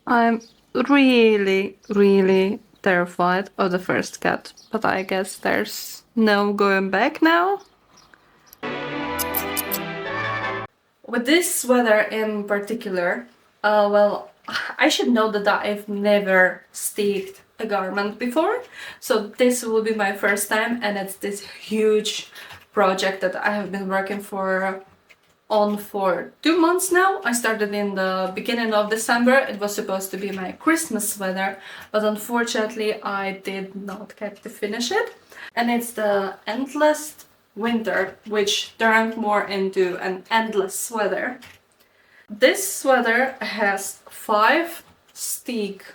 I'm really terrified of the first cut, but I guess there's no going back now. With this weather in particular, well, I should know that I've never steeked a garment before, so this will be my first time, and it's this huge project that I have been working on for 2 months now. I started in the beginning of December. It was supposed to be my Christmas weather, but unfortunately I did not get to finish it. And it's the endless winter, which turned more into an endless sweater. This sweater has 5 steek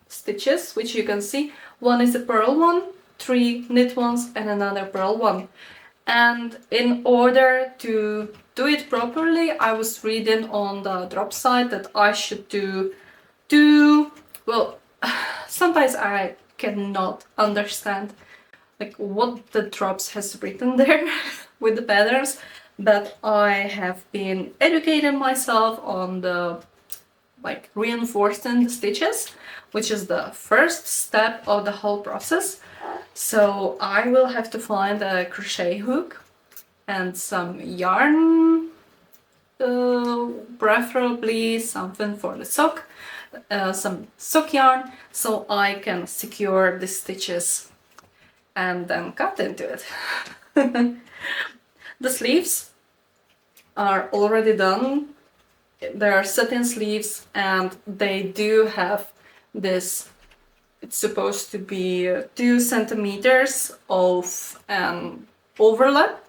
stitches, which you can see. One is a purl one, 3 knit ones, and another purl one. And in order to do it properly, I was reading on the drop site that I should well, sometimes I cannot understand like what the drops has written there with the patterns, but I have been educating myself on the like reinforcing the stitches, which is the first step of the whole process. So I will have to find a crochet hook and some yarn, preferably something for the sock, some sock yarn, so I can secure the stitches and then cut into it. The sleeves are already done. There are satin sleeves and they do have this, it's supposed to be 2 centimeters of an overlap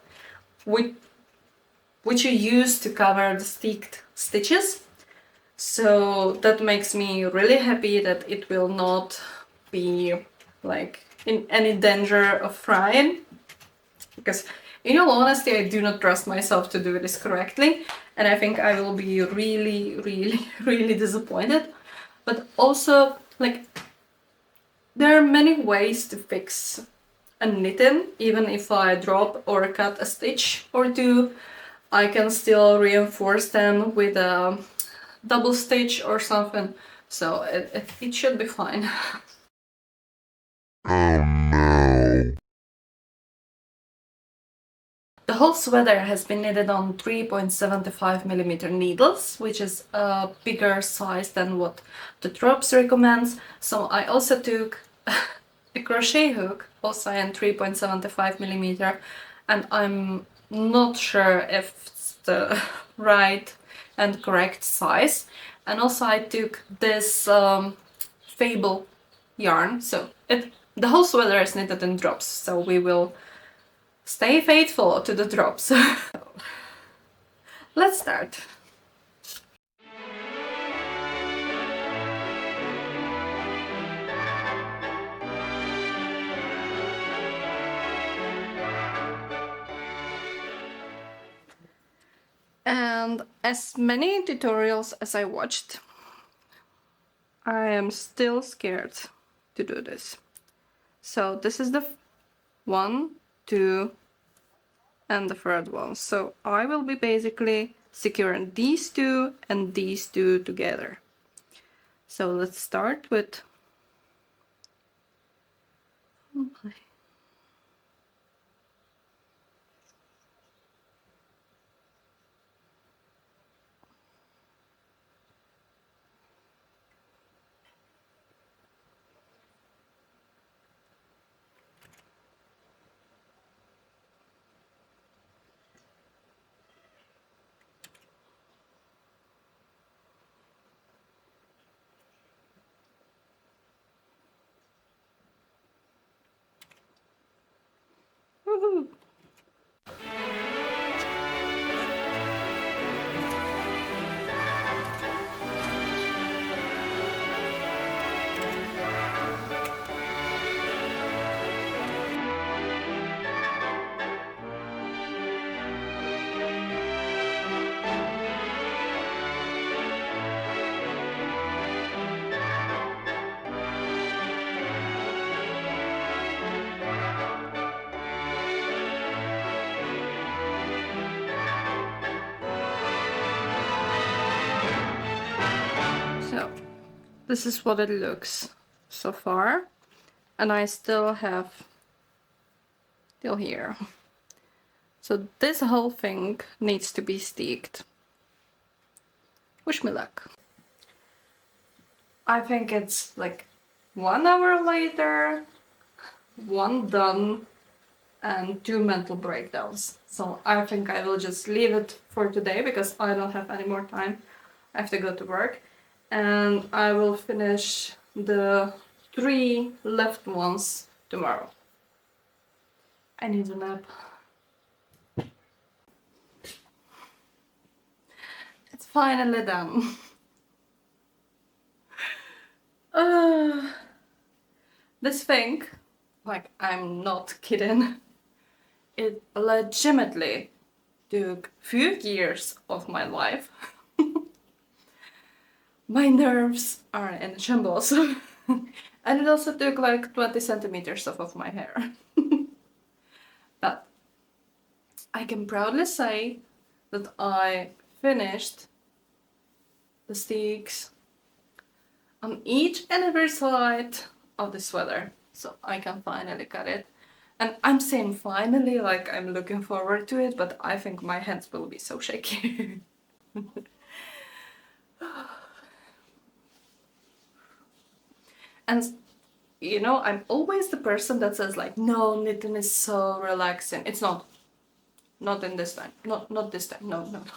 which you use to cover the steeked stitches. So that makes me really happy that it will not be like in any danger of frying, because in all honesty I do not trust myself to do this correctly, and I think I will be really disappointed. But also, like, there are many ways to fix a knitting. Even if I drop or cut a stitch or two, I can still reinforce them with a double stitch or something, so it should be fine. Oh no! The whole sweater has been knitted on 3.75mm needles, which is a bigger size than what the drops recommends. So I also took a crochet hook, also in 3.75mm, and I'm not sure if it's the right and correct size. And also I took this Fabel yarn, so the whole sweater is knitted in drops, so we will stay faithful to the drops. Let's start. And as many tutorials as I watched, I am still scared to do this. So this is the 1, 2, and the third one. So I will be basically securing these 2 and these 2 together. So let's start with... this is what it looks so far. And I still have till here. So this whole thing needs to be steeked. Wish me luck. I think it's like 1 hour later, 1 done, and 2 mental breakdowns. So I think I will just leave it for today because I don't have any more time. I have to go to work. And I will finish the 3 left ones tomorrow. I need a nap. It's finally done. This thing, like, I'm not kidding, it legitimately took few years of my life. My nerves are in shambles. And it also took like 20 centimeters off of my hair. But I can proudly say that I finished the steeks on each and every side of the sweater. So I can finally cut it. And I'm saying finally, like I'm looking forward to it, but I think my hands will be so shaky. And you know, I'm always the person that says like, no, knitting is so relaxing. It's not. Not in this time. Not this time. No, no, no.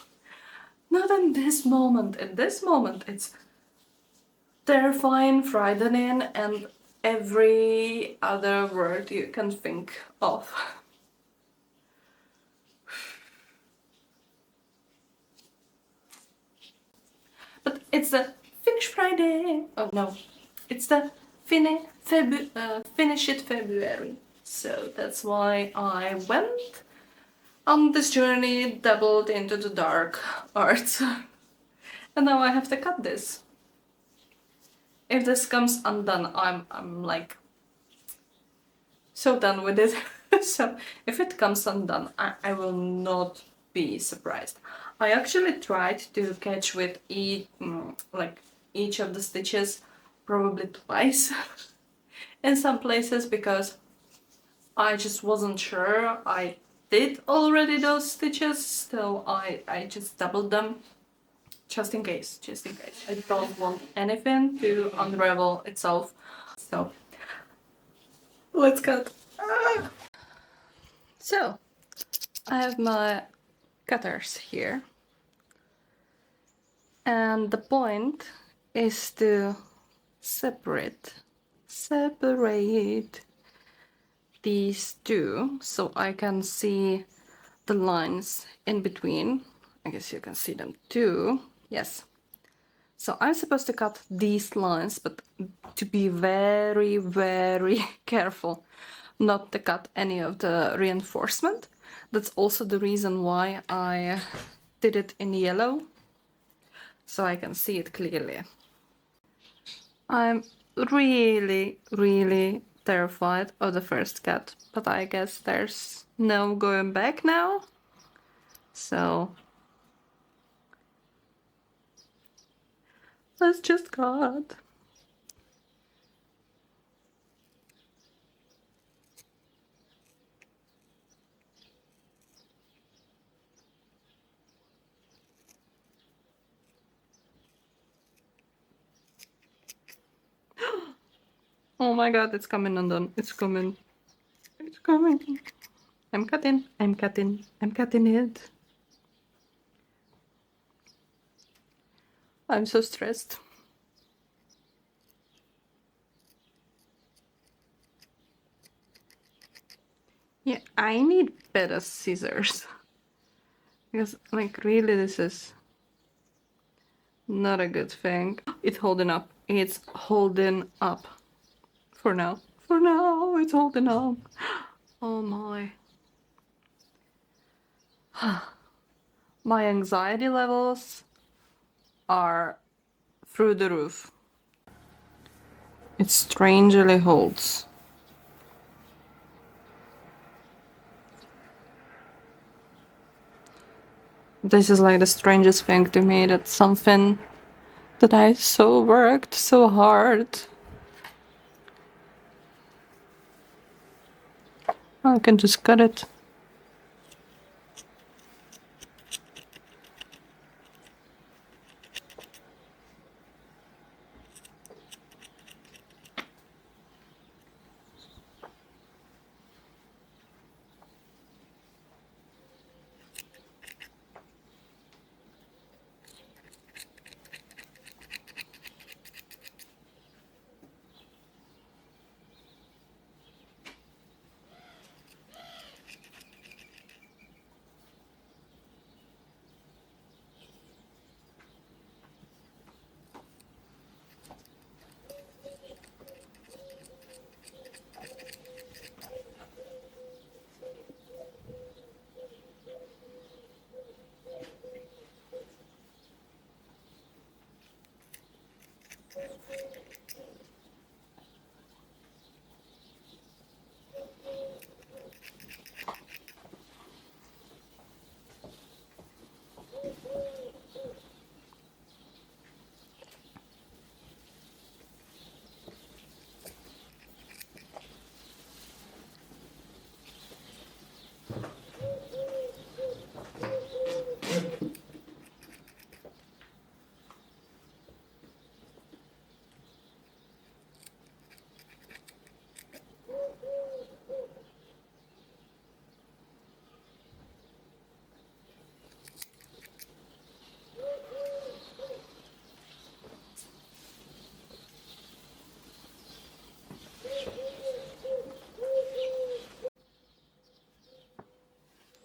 Not in this moment. In this moment, it's terrifying, frightening, and every other word you can think of. But it's the Finish Friday. Oh no, it's the Finish It February. So that's why I went on this journey, dabbled into the dark arts. And now I have to cut this. If this comes undone, I'm like so done with it. So if it comes undone, I will not be surprised. I actually tried to catch with each of the stitches probably twice in some places because I just wasn't sure. I did already those stitches, so I just doubled them just in case, just in case. I don't want anything to unravel itself. So let's cut. So I have my cutters here, and the point is to separate these two so I can see the lines in between. I guess you can see them too. Yes. So I'm supposed to cut these lines, but to be very, very careful not to cut any of the reinforcement. That's also the reason why I did it in yellow, so I can see it clearly. I'm really, really terrified of the first cut, but I guess there's no going back now. So let's just cut. Oh my god, it's coming undone. It's coming. It's coming. I'm cutting. I'm cutting. I'm cutting it. I'm so stressed. Yeah, I need better scissors. Because, like, really, this is not a good thing. It's holding up. It's holding up. For now. For now, it's holding up. Oh my. My anxiety levels are through the roof. It strangely holds. This is like the strangest thing to me, that something that I so worked so hard. I can just cut it.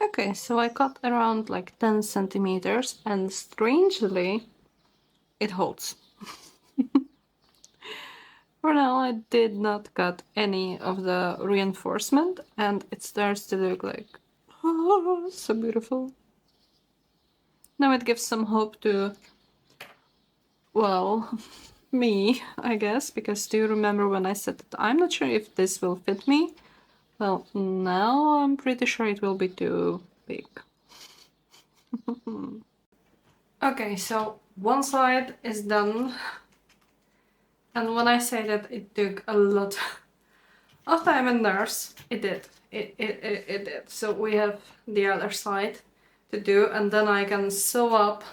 Okay, so I cut around like 10 centimeters and strangely it holds. For now I did not cut any of the reinforcement and it starts to look like so beautiful. Now it gives some hope to, well, me, I guess, because do you remember when I said that I'm not sure if this will fit me? Well, now I'm pretty sure it will be too big. Okay, so one side is done. And when I say that it took a lot of time and nerves, it did. It did. So we have the other side to do, and then I can sew up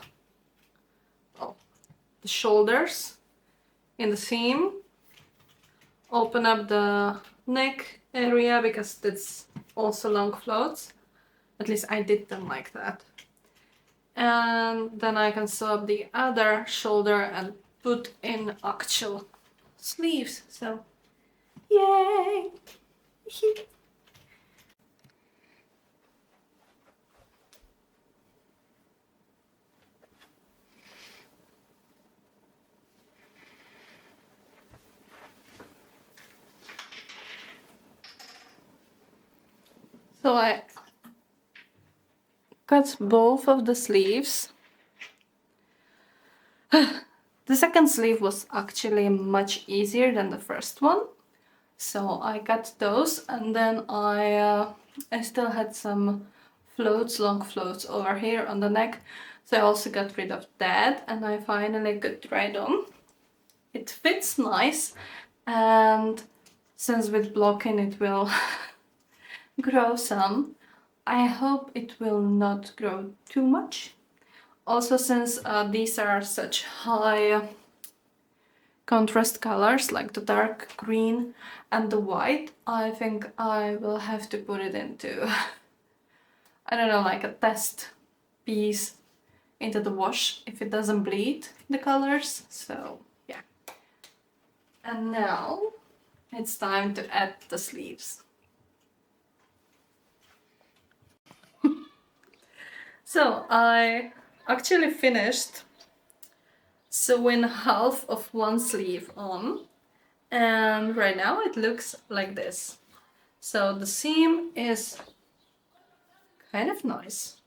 the shoulders in the seam, open up the neck area because that's also long floats. At least I did them like that. And then I can sew up the other shoulder and put in actual sleeves. So, yay! So I cut both of the sleeves. The second sleeve was actually much easier than the first one. So I cut those and then I still had some floats, long floats over here on the neck. So I also got rid of that and I finally got right on. It fits nice and since with blocking it will grow some. I hope it will not grow too much. Also, since these are such high contrast colors, like the dark green and the white, I think I will have to put it into, I don't know, like a test piece into the wash if it doesn't bleed the colors. So, yeah. And now it's time to add the sleeves. So I actually finished sewing half of one sleeve on and right now it looks like this. So the seam is kind of nice.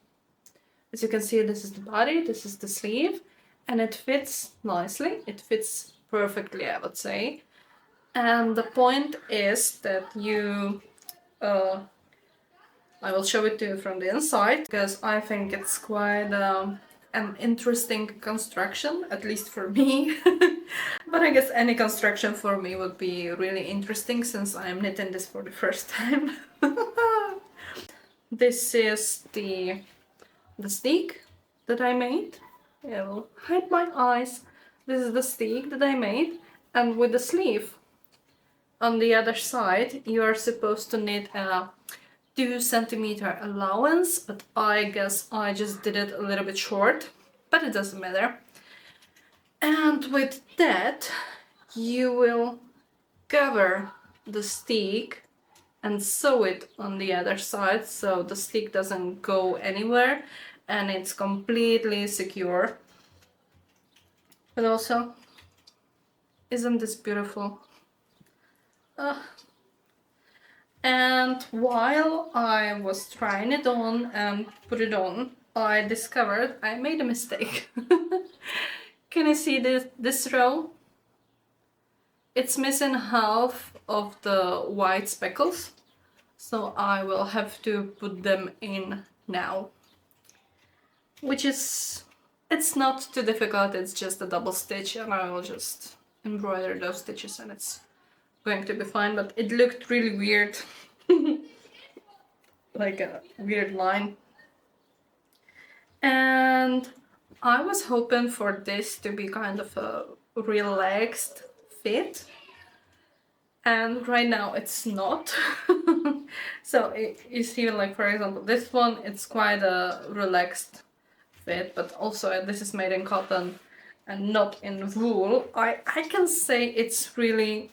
As you can see, this is the body, this is the sleeve, and it fits nicely. It fits perfectly, I would say. And the point is that you I will show it to you from the inside because I think it's quite an interesting construction, at least for me. But I guess any construction for me would be really interesting since I'm knitting this for the first time. This is the STEEK that I made. I will hide my eyes. This is the STEEK that I made, and with the sleeve on the other side you are supposed to knit a 2 centimeter allowance, but I guess I just did it a little bit short, but it doesn't matter. And with that you will cover the STEEK and sew it on the other side so the STEEK doesn't go anywhere and it's completely secure. But also, isn't this beautiful? And while I was trying it on and put it on, I discovered I made a mistake. Can you see this row? It's missing half of the white speckles, so I will have to put them in now. Which is, it's not too difficult, it's just a double stitch and I will just embroider those stitches and it's going to be fine, but it looked really weird. Like a weird line. And I was hoping for this to be kind of a relaxed fit, and right now it's not. So you see, like for example this one, it's quite a relaxed fit, but also this is made in cotton and not in wool. I can say it's really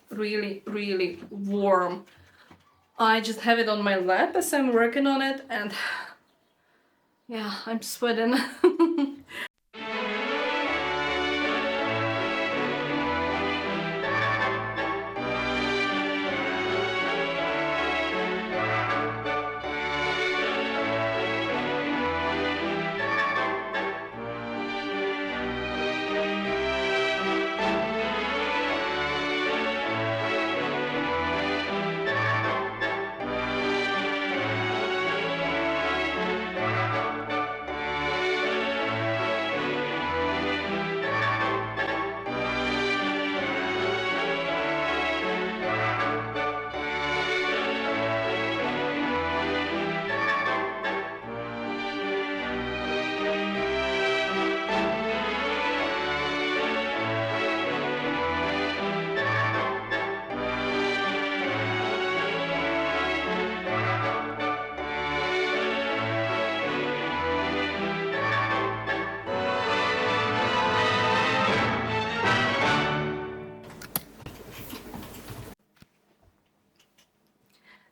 warm. I just have it on my lap as I'm working on it, and yeah, I'm sweating.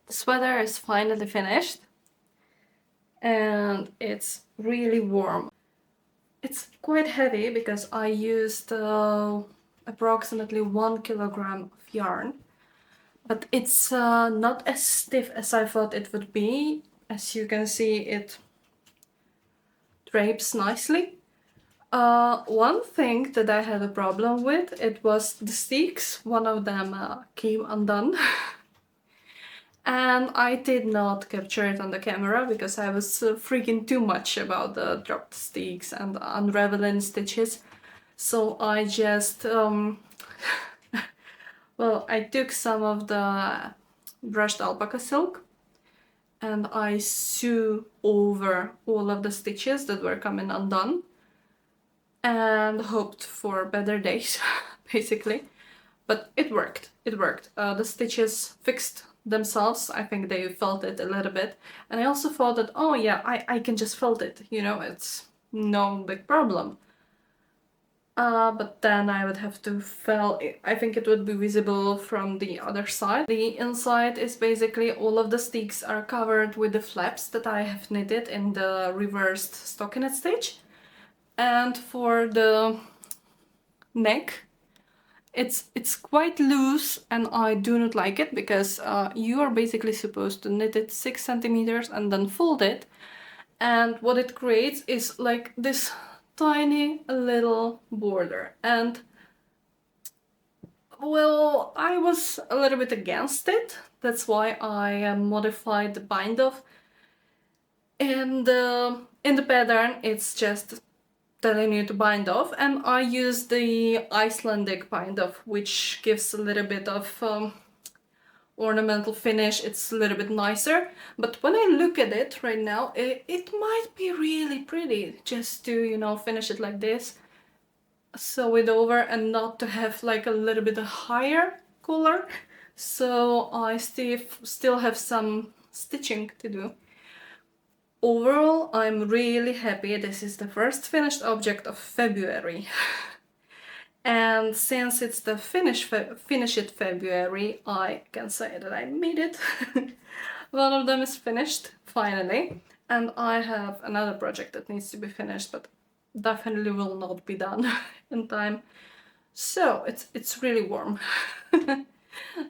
The sweater is finally finished and it's really warm. It's quite heavy because I used approximately 1 kilogram of yarn, but it's not as stiff as I thought it would be. As you can see, it drapes nicely. One thing that I had a problem with, it was the sticks. One of them came undone. And I did not capture it on the camera because I was freaking too much about the dropped sticks and unraveling stitches. So I just, well, I took some of the brushed alpaca silk and I sew over all of the stitches that were coming undone and hoped for better days, basically. But it worked, it worked. The stitches fixed themselves. I think they felt it a little bit, and I also thought that, oh yeah, I can just felt it, you know, it's no big problem. But then I would have to feel, I think it would be visible from the other side. The inside is basically all of the sticks are covered with the flaps that I have knitted in the reversed stockinette stitch, and for the neck it's quite loose and I do not like it because you are basically supposed to knit it 6 centimeters and then fold it, and what it creates is like this tiny little border, and well, I was a little bit against it. That's why I modified the bind off. And in the pattern it's just telling you to bind off, and I use the Icelandic bind off, which gives a little bit of ornamental finish. It's a little bit nicer, but when I look at it right now, it might be really pretty just to, you know, finish it like this, sew it over, and not to have like a little bit higher color. So I still have some stitching to do. Overall, I'm really happy. This is the first finished object of February. And since it's the finish it February, I can say that I made it. One of them is finished, finally. And I have another project that needs to be finished, but definitely will not be done in time. So it's really warm.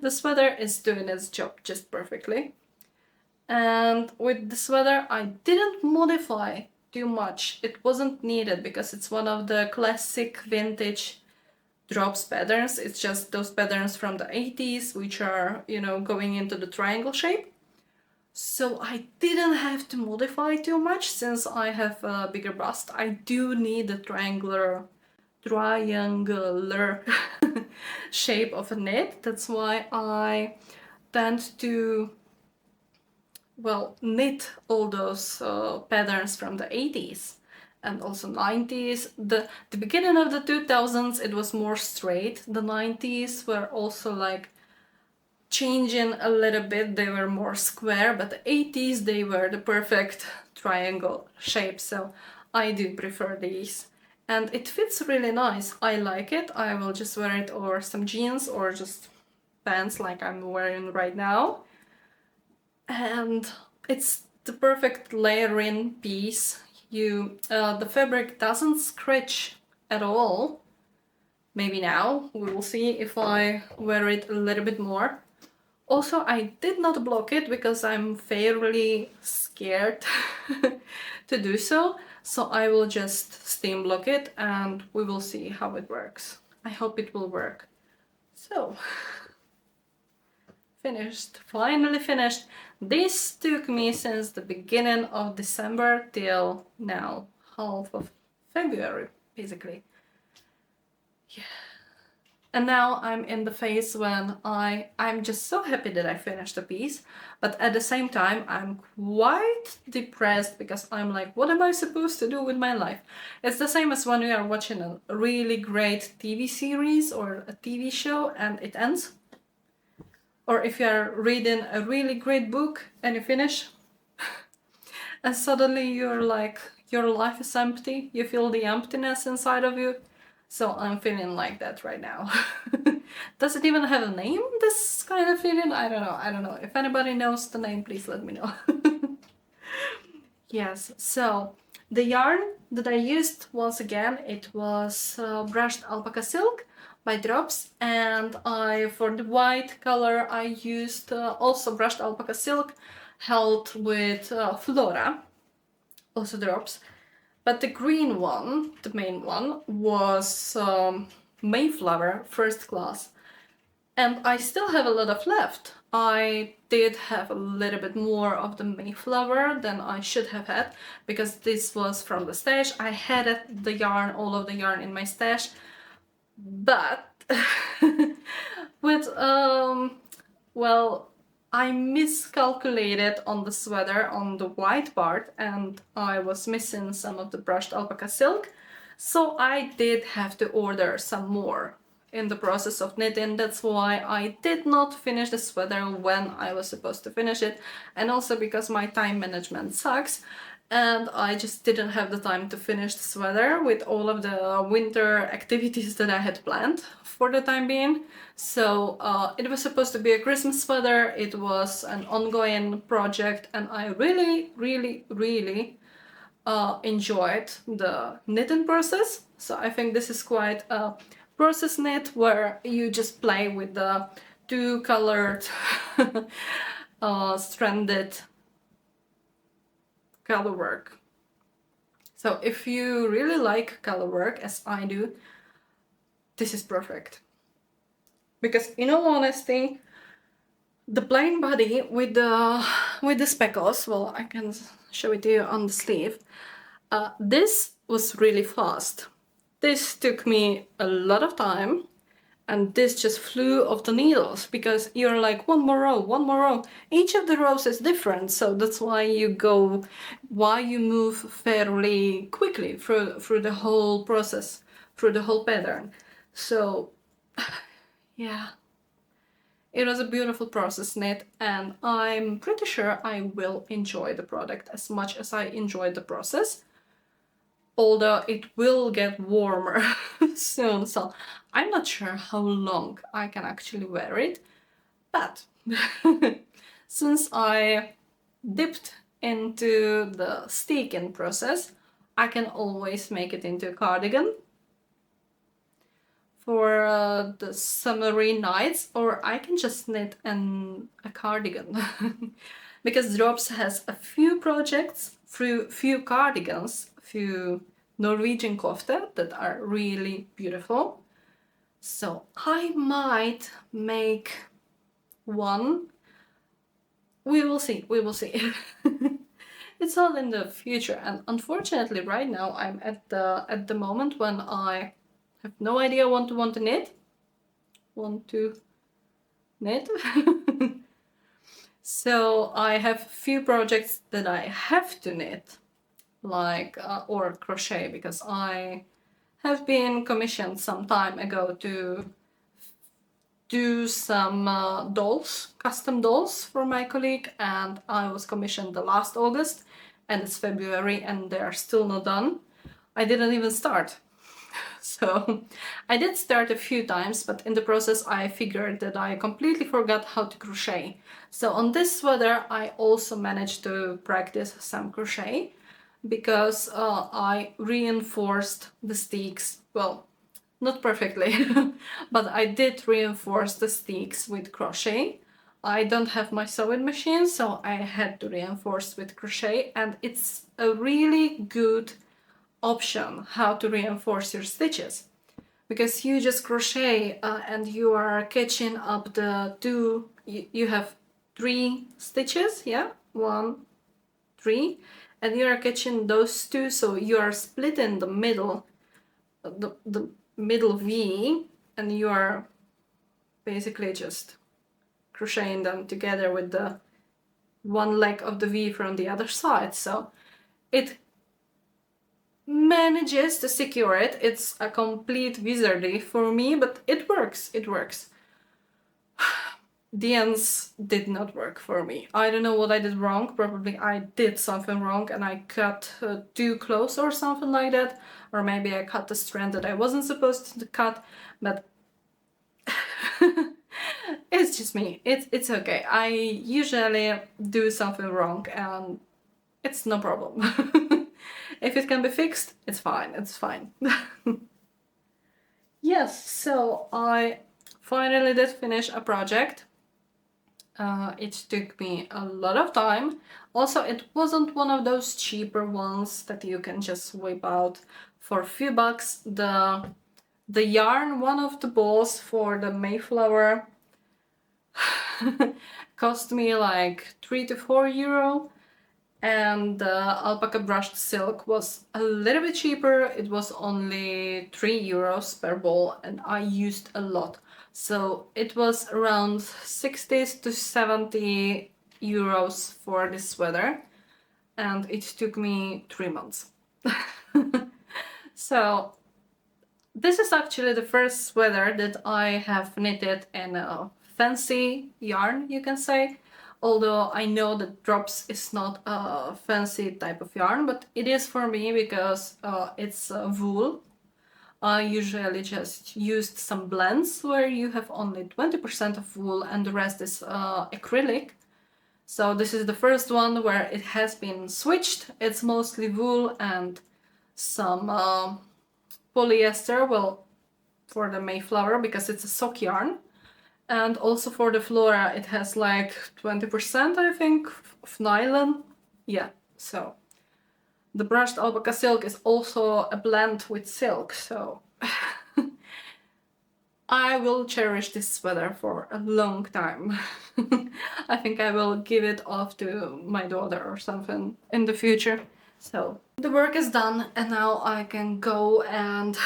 The sweater is doing its job just perfectly. And with the sweater, I didn't modify too much. It wasn't needed because it's one of the classic vintage drops patterns. It's just those patterns from the 80s, which are, you know, going into the triangle shape. So I didn't have to modify too much since I have a bigger bust. I do need a triangular shape of a knit. That's why I tend to, well, knit all those patterns from the 80s and also 90s. The beginning of the 2000s, it was more straight. The 90s were also like changing a little bit. They were more square, but the 80s, they were the perfect triangle shape. So I do prefer these. And it fits really nice. I like it. I will just wear it over some jeans or just pants like I'm wearing right now. And it's the perfect layering piece. The fabric doesn't scratch at all. Maybe now, we will see if I wear it a little bit more. Also, I did not block it because I'm fairly scared to do so. So I will just steam block it and we will see how it works. I hope it will work. So, finished, finally finished. This took me since the beginning of December till now, half of February, basically. Yeah. And now I'm in the phase when I'm just so happy that I finished the piece, but at the same time I'm quite depressed because I'm like, what am I supposed to do with my life? It's the same as when you are watching a really great TV series or a TV show and it ends. Or if you are reading a really great book and you finish, and suddenly you're like, your life is empty, you feel the emptiness inside of you. So I'm feeling like that right now. Does it even have a name, this kind of feeling? I don't know. If anybody knows the name, please let me know. Yes, so the yarn that I used, once again, it was brushed alpaca silk by Drops, and for the white color I used also brushed alpaca silk held with Flora, also Drops. But the green one, the main one, was Mayflower first class. And I still have a lot of left. I did have a little bit more of the Mayflower than I should have had, because this was from the stash. I had all of the yarn in my stash, but with, well, I miscalculated on the sweater on the white part and I was missing some of the brushed alpaca silk, so I did have to order some more in the process of knitting. That's why I did not finish the sweater when I was supposed to finish it, and also because my time management sucks and I just didn't have the time to finish the sweater with all of the winter activities that I had planned for the time being. So it was supposed to be a Christmas sweater, it was an ongoing project, and I really enjoyed the knitting process. So I think this is quite a process knit where you just play with the two colored stranded color work. So if you really like color work, as I do, this is perfect. Because in all honesty, the plain body with the speckles, well, I can show it to you on the sleeve. This was really fast. This took me a lot of time, and this just flew off the needles because you're like, one more row, one more row. Each of the rows is different, so that's why you move fairly quickly through the whole process, through the whole pattern. So yeah, it was a beautiful process knit, and I'm pretty sure I will enjoy the product as much as I enjoyed the process. Although it will get warmer soon, so I'm not sure how long I can actually wear it. But since I dipped into the steeking process, I can always make it into a cardigan for the summery nights, or I can just knit a cardigan. Because Drops has a few projects, few cardigans, few Norwegian kofte that are really beautiful. So I might make one. We will see, we will see. It's all in the future, and unfortunately right now I'm at the moment when I have no idea what to want to knit. So I have few projects that I have to knit, like or crochet, because I have been commissioned some time ago to do some dolls, custom dolls for my colleague, and I was commissioned the last August, and it's February and they are still not done. I didn't even start. So I did start a few times, but in the process I figured that I completely forgot how to crochet. So on this sweater I also managed to practice some crochet, because I reinforced the steeks, well, not perfectly, but I did reinforce the steeks with crochet. I don't have my sewing machine, so I had to reinforce with crochet, and it's a really good option how to reinforce your stitches, because you just crochet and you are catching up the two, you have 3 stitches, yeah, 1, 3, and you are catching those 2, so you are splitting the middle, the middle V, and you are basically just crocheting them together with the one leg of the V from the other side. So it manages to secure it. It's a complete wizardry for me, but it works, it works. The ends did not work for me. I don't know what I did wrong. Probably I did something wrong and I cut too close or something like that, or maybe I cut the strand that I wasn't supposed to cut, but it's just me. It's okay. I usually do something wrong and it's no problem. If it can be fixed, it's fine, it's fine. Yes, so I finally did finish a project. It took me a lot of time. Also, it wasn't one of those cheaper ones that you can just whip out for a few bucks. The yarn, one of the balls for the Mayflower, cost me like 3 to 4 euro, and the Alpaca brushed silk was a little bit cheaper. It was only 3 euros per ball, and I used a lot. So it was around 60 to 70 euros for this sweater, and it took me 3 months. So this is actually the first sweater that I have knitted in a fancy yarn, you can say. Although I know that Drops is not a fancy type of yarn, but it is for me because it's wool. I usually just used some blends where you have only 20% of wool and the rest is acrylic. So this is the first one where it has been switched. It's mostly wool and some polyester, well, for the Mayflower because it's a sock yarn. And also for the Flora it has like 20%, I think, of nylon. Yeah, so the brushed alpaca silk is also a blend with silk, so I will cherish this sweater for a long time. I think I will give it off to my daughter or something in the future. So the work is done, and now I can go and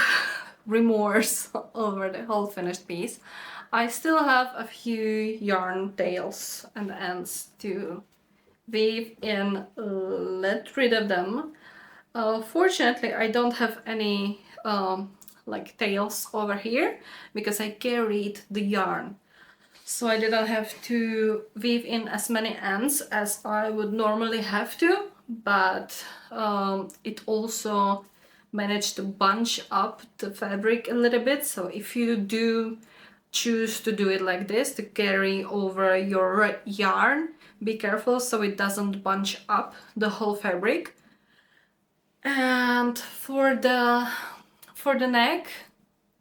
remorse over the whole finished piece. I still have a few yarn tails and ends to weave in. Let rid of them. Fortunately, I don't have any like tails over here because I carried the yarn. So I didn't have to weave in as many ends as I would normally have to, but it also managed to bunch up the fabric a little bit. So if you do choose to do it like this, to carry over your yarn, be careful so it doesn't bunch up the whole fabric. And for the neck,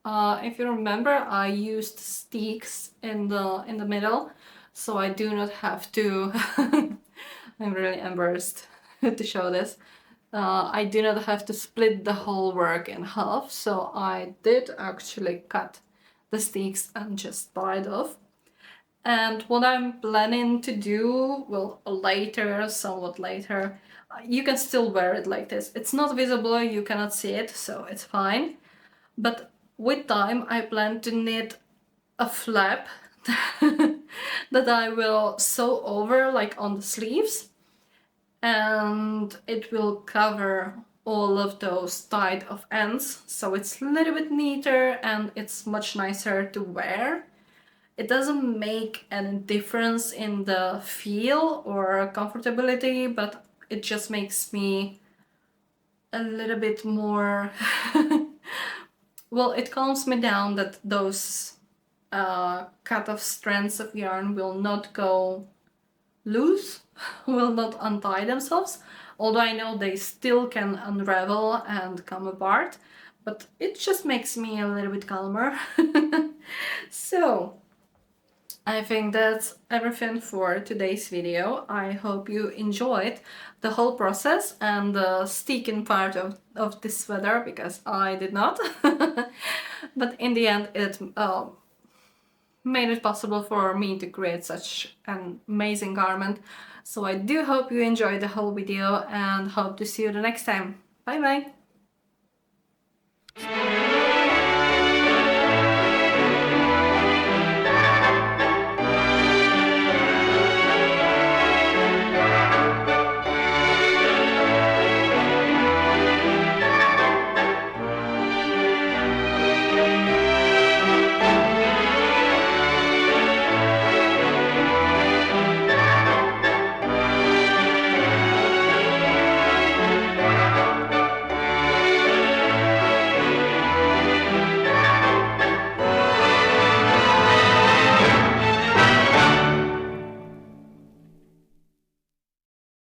if you remember, I used STEEKs in the middle, so I do not have to. I'm really embarrassed to show this. I do not have to split the whole work in half, so I did actually cut the STEEKs and just tie it off. And what I'm planning to do, well, later, somewhat later, you can still wear it like this. It's not visible, you cannot see it, so it's fine. But with time, I plan to knit a flap that I will sew over, like on the sleeves, and it will cover all of those tied off ends, so it's a little bit neater and it's much nicer to wear. It doesn't make any difference in the feel or comfortability, but it just makes me a little bit more well, it calms me down that those cut off strands of yarn will not go loose, will not untie themselves, although I know they still can unravel and come apart, but it just makes me a little bit calmer. So I think that's everything for today's video. I hope you enjoyed the whole process and the sticking part of this sweater, because I did not. But in the end, it made it possible for me to create such an amazing garment. So I do hope you enjoyed the whole video and hope to see you the next time. Bye bye!